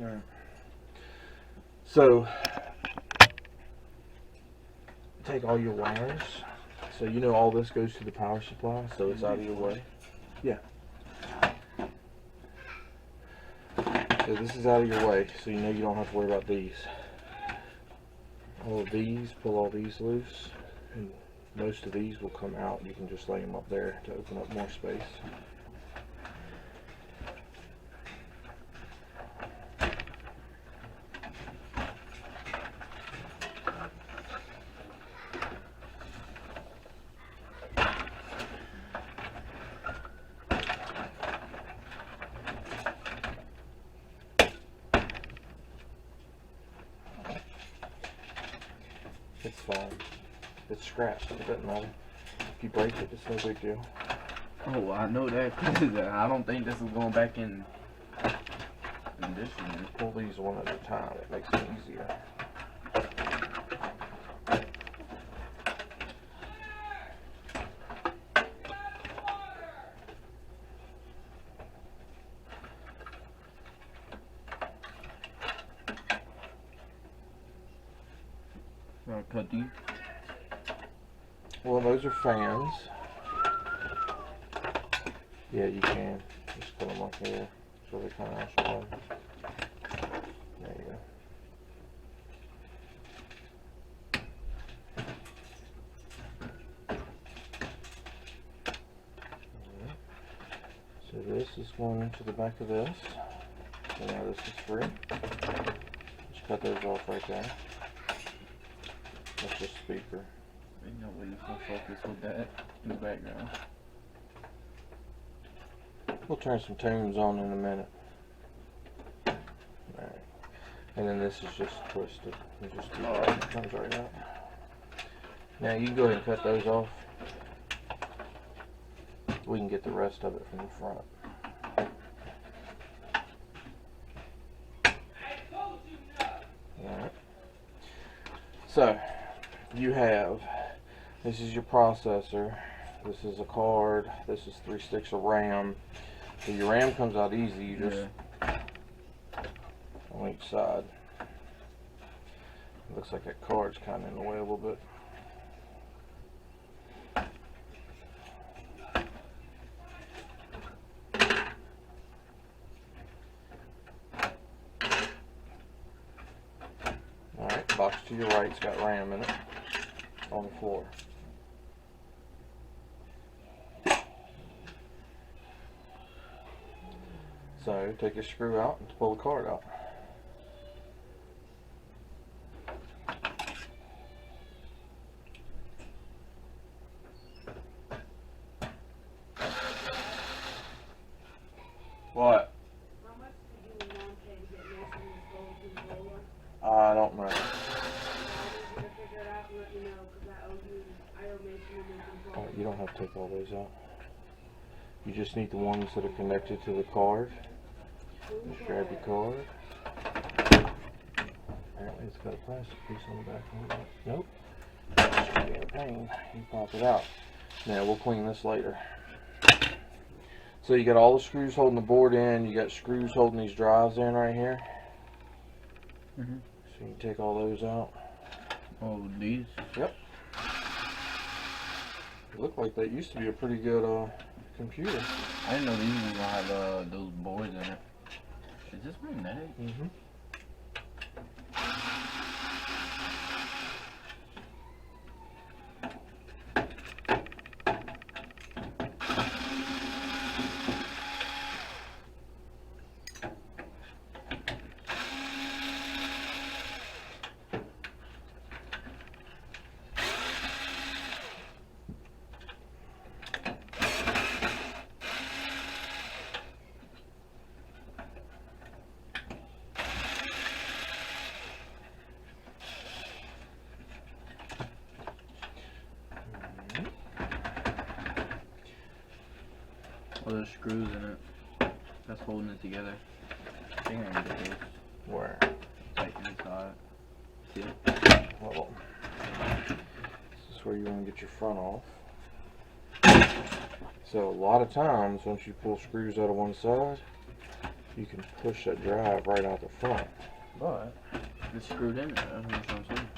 Alright. So, take all your wires. So you know all this goes to the power supply, so it's out of your way. Yeah. So this is out of your way, so you know you don't have to worry about these. All of these, pull all these loose, and most of these will come out. You can just lay them up there to open up more space. It's fine. It's scratched, it doesn't matter. If you break it, it's no big deal. Oh, I know that, because I don't think this is going back in condition. Pull these one at a time, it makes it easier. I'll cut these. Well, those are fans. Yeah, you can. Just put them like here, so they kind of actually. There you go. Alright. So this is going into the back of this. So now this is free. Just cut those off right there. That's just speaker. Ain't no way you can focus with that in the background. We'll turn some tunes on in a minute. Alright. And then this is just twisted. You just do that. It comes right out. Now you can go ahead and cut those off. We can get the rest of it from the front. Alright. So, you have, this is your processor, this is a card, this is 3 sticks of RAM. So your RAM comes out easy, you just on each side. Looks like that card's kind of in the way a little bit. Alright, box to your right's got RAM in it on the floor. So take your screw out and pull the card out. What? How much did you and Mom pay to get Mason this gold controller? I don't know. I need you to figure it out and let me know, because I owe Mason a new controller. You don't have to take all those out. You just need the ones that are connected to the card. Just grab your card. Apparently it's got a plastic piece on the back of it. Nope. It's gonna be a pain. You pop it out. Now we'll clean this later. So you got all the screws holding the board in. You got screws holding these drives in right here. So you can take all those out. Oh, these? Yep. It looked like that used to be a pretty good computer. I didn't know these was gonna have those boards in it. Is this magnetic? Mm-hmm. Oh, there's screws in it. That's holding it together. I think I can get those Where? tight inside. See it? Well, this is where you want to get your front off. So a lot of times, once you pull screws out of one side, you can push that drive right out the front. But It's screwed in there. That's what I'm saying.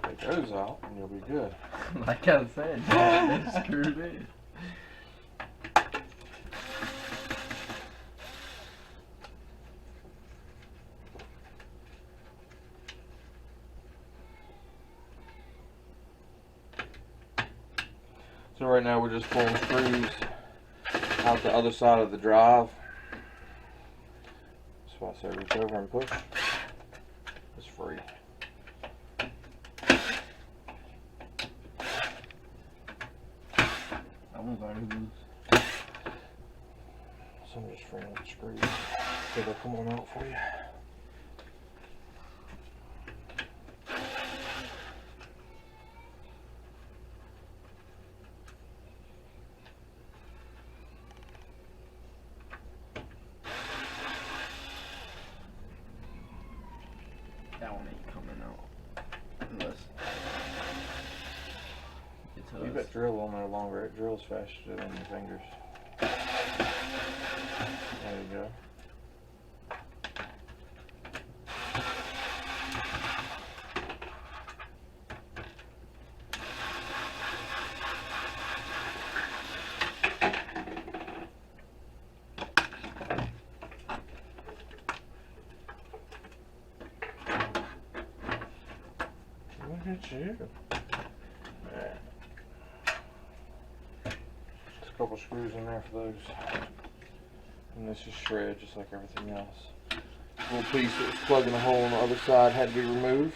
take those out and you'll be good. Like I said, yeah, it's screwed in. So right now we're just pulling screws out the other side of the drive. That's why I say reach over and push. It's free. That one's already loose. So I'm just freeing up the screws. So they'll come on out for you. That one ain't coming out. Unless it's Leave that drill on there longer. It drills faster than your fingers. There you go. Look at you. Alright. There's a couple screws in there for those. And this is shred just like everything else. Little piece that was plugging a hole on the other side had to be removed.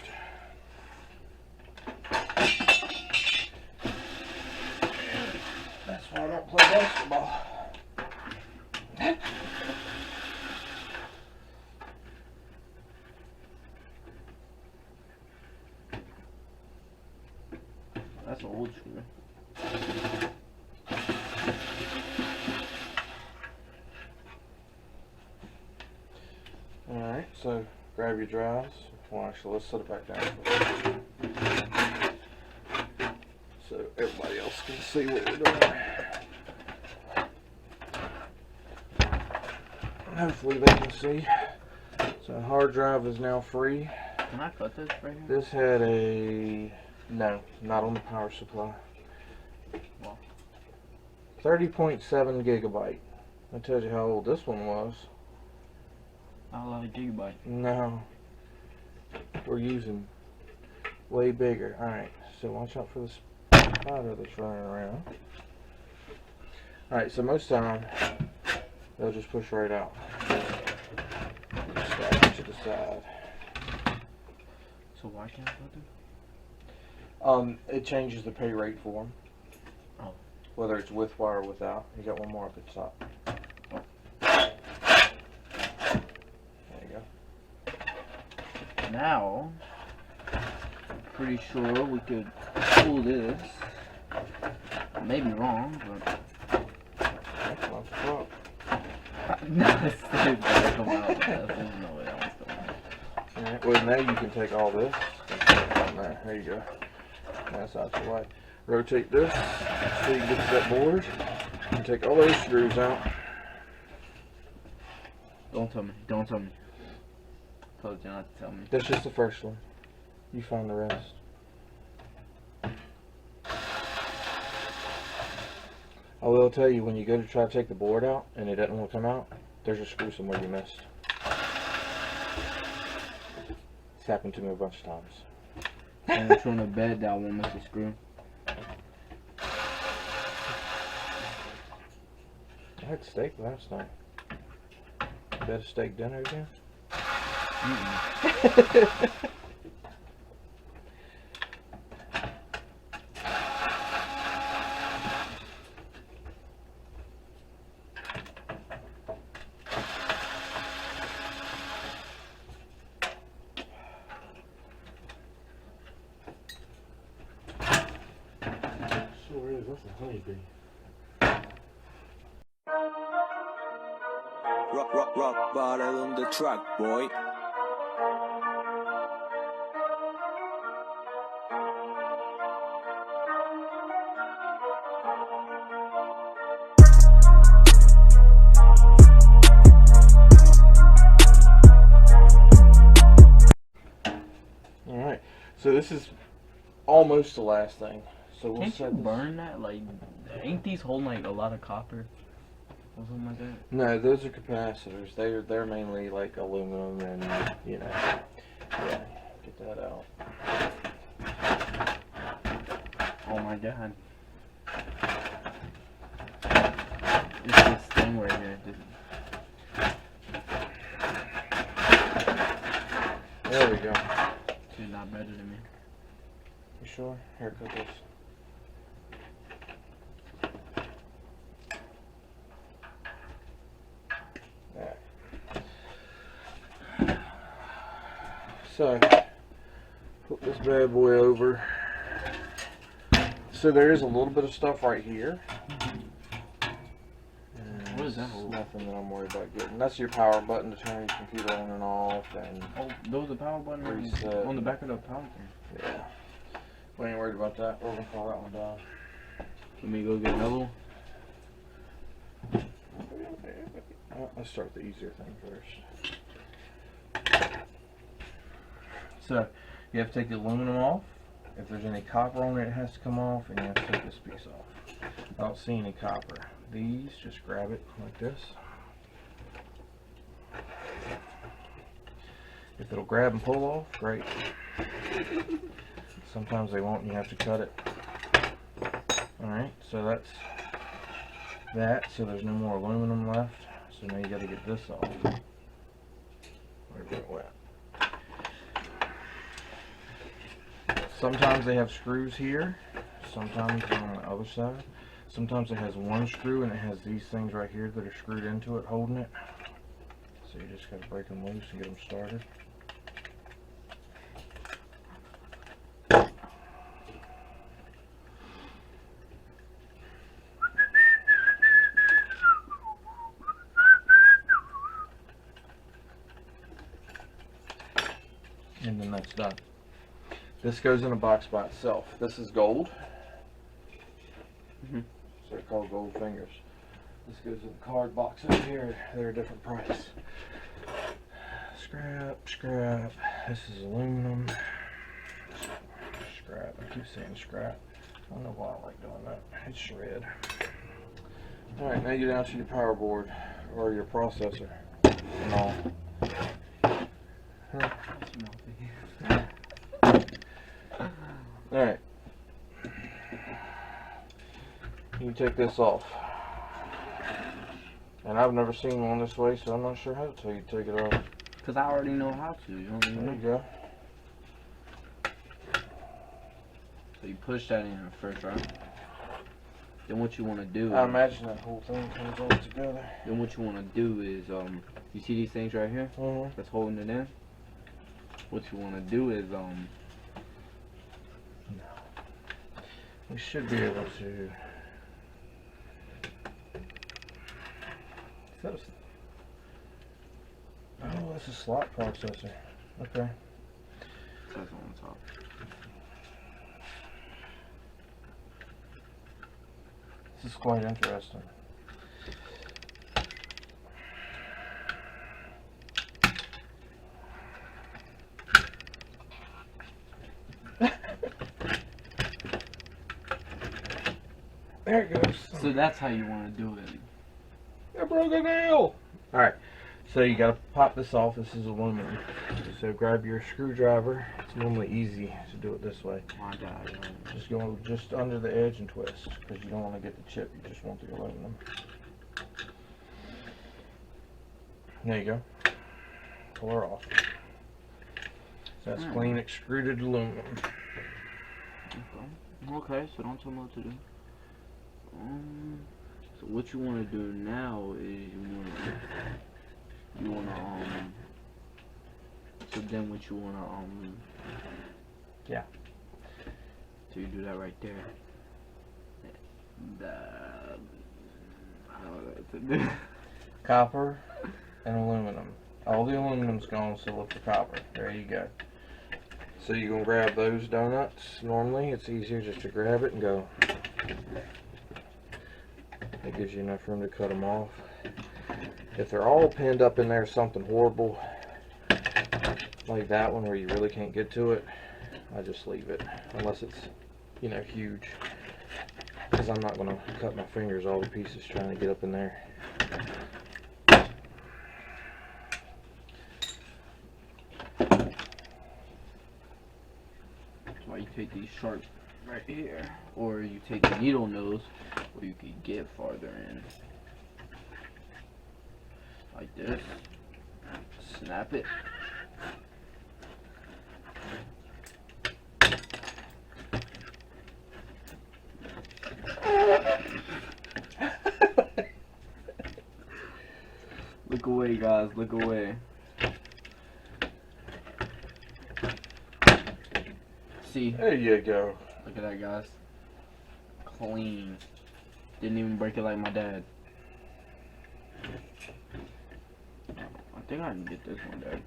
That's why I don't play basketball. That's an old screw. Alright, so grab your drives. Well, actually, let's set it back down. So everybody else can see what we're doing. Hopefully they can see. So hard drive is now free. Can I cut this right here? This had a... No, not on the power supply. Wow. 30.7 gigabyte. That tells you how old this one was. Not a lot of gigabyte. No. We're using way bigger. Alright, so watch out for this spider that's running around. Alright, so most time they'll just push right out. Slide it to the side. So why can't I cut this? It changes the pay rate for them. Oh. Whether it's with wire or without. You got one more up at the top. There you go. Now, pretty sure we could pull this. I may be wrong, but That's not the problem. no, it's still gonna come out. There's no way that one's coming out. Alright, well now you can take all this and put it on there. There you go. That's out the way. Rotate this so you get to that board and take all those screws out. Don't tell me. Don't tell me. Told you not to tell me. That's just the first one. You find the rest. I will tell you, when you go to try to take the board out and it doesn't want to come out, there's a screw somewhere you missed. It's happened to me a bunch of times. And it's on a bed that won't miss a screw. I had steak last night. You had a steak dinner again? Sure is. That's a honeybee. Rock bottle on the track, boy. So this is almost the last thing. So we'll Can't you set this. burn that? Like, ain't these holding like a lot of copper or something like that? No, those are capacitors. They're mainly like aluminum and yeah. Get that out. Oh my god. It's this thing right here. There we go. She's not better than me. You sure? Here, cut this. Alright. So, put this bad boy over. So there is a little bit of stuff right here. What is that It's hold? nothing that I'm worried about getting. That's your power button to turn your computer on and off, and Oh, those are power buttons Reset. on the back of the power thing. yeah. We ain't worried about that. We're gonna call that one down. Let me go get another one. Let's start the easier thing first. So, you have to take the aluminum off. If there's any copper on it, it has to come off, and you have to take this piece off. I don't see any copper. These, just grab it like this. If it'll grab and pull off, great. Sometimes they won't, and you have to cut it. Alright, so that's that. So there's no more aluminum left. So now you gotta get this off. Where's it wet? Sometimes they have screws here, sometimes they're on the other side. Sometimes it has one screw and it has these things right here that are screwed into it holding it. So you just gotta break them loose and get them started. And then that's done. This goes in a box by itself. This is gold. Mhm. So they're called gold fingers. This goes in the card box over here. They're a different price. Scrap, scrap. This is aluminum. Scrap. I keep saying scrap. I don't know why I like doing that. It's shred. Alright, now you're down to your power board or your processor and all. Alright. You take this off. And I've never seen one this way, so I'm not sure how to tell you to take it off. Cause I already know how to. You don't even There know. you go. So you push that in first, right? Then what you want to do? I imagine that whole thing comes all together. Then what you want to do is you see these things right here Mm-hmm. that's holding it in. What you want to do is We should be able to. Is that oh, that's a slot processor. Okay. that's on top. This is quite interesting. There it goes. So that's how you want to do it. I broke a nail. Alright, so you gotta pop this off. This is aluminum. So grab your screwdriver. It's normally easy to do it this way. My God. Just go just under the edge and twist, because you don't want to get the chip, you just want the aluminum. There you go. Pull her off. So that's clean extruded aluminum. Okay, so don't tell me what to do. So what you want to do now is you want to so then what you want to Yeah. So you do that right there. I don't know what to do. Copper and aluminum. All the aluminum's gone, so look for copper. There you go. So you're going to grab those donuts. Normally, it's easier just to grab it and go. It gives you enough room to cut them off. If they're all pinned up in there something horrible, like that one where you really can't get to it, I just leave it unless it's, you know, huge, because I'm not going to cut my fingers all the pieces trying to get up in there. That's why you take these sharp right here, or you take the needle nose where you can get farther in. Like this. Snap it. Look away, guys, look away. See, There you go. look at that, guys. Clean. Didn't even break it like my dad. I think I can get this one, Dad.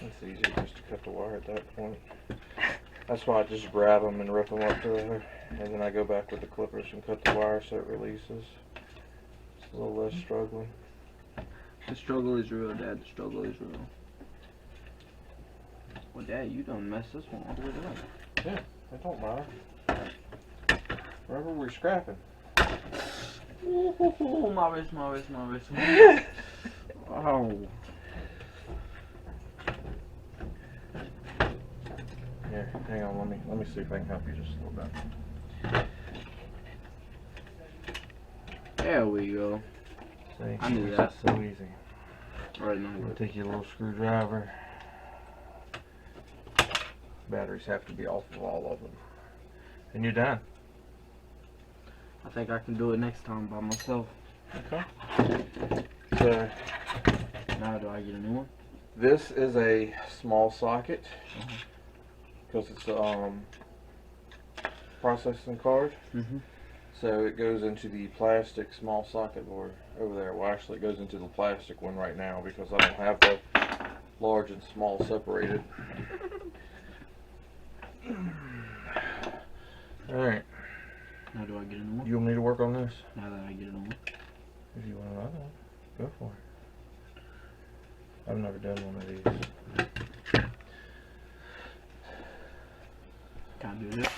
It's easy just to cut the wire at that point. That's why I just grab them and rip them up to there, and then I go back with the clippers and cut the wire so it releases. It's a little less struggling. The struggle is real, Dad. The struggle is real. Well, Dad, you done messed this one all the way up. It don't matter. Remember, we're scrapping. Ooh, my wrist, my wrist, my wrist. Oh. Here, hang on. Let me see if I can help you just a little bit. There we go. See, I knew it's that. just so easy. Right now. Take your little screwdriver. Batteries have to be off of all of them, and you're done. I think I can do it next time by myself. Okay. So Now do I get a new one? this is a small socket because it's processing card. Mm-hmm. So it goes into the plastic small socket board over there. Well, actually, it goes into the plastic one right now because I don't have the large and small separated. All right. Now do I get a new one? You want me to work on this? Now that I get a new one. If you want another one, go for it. I've never done one of these. Can I do this?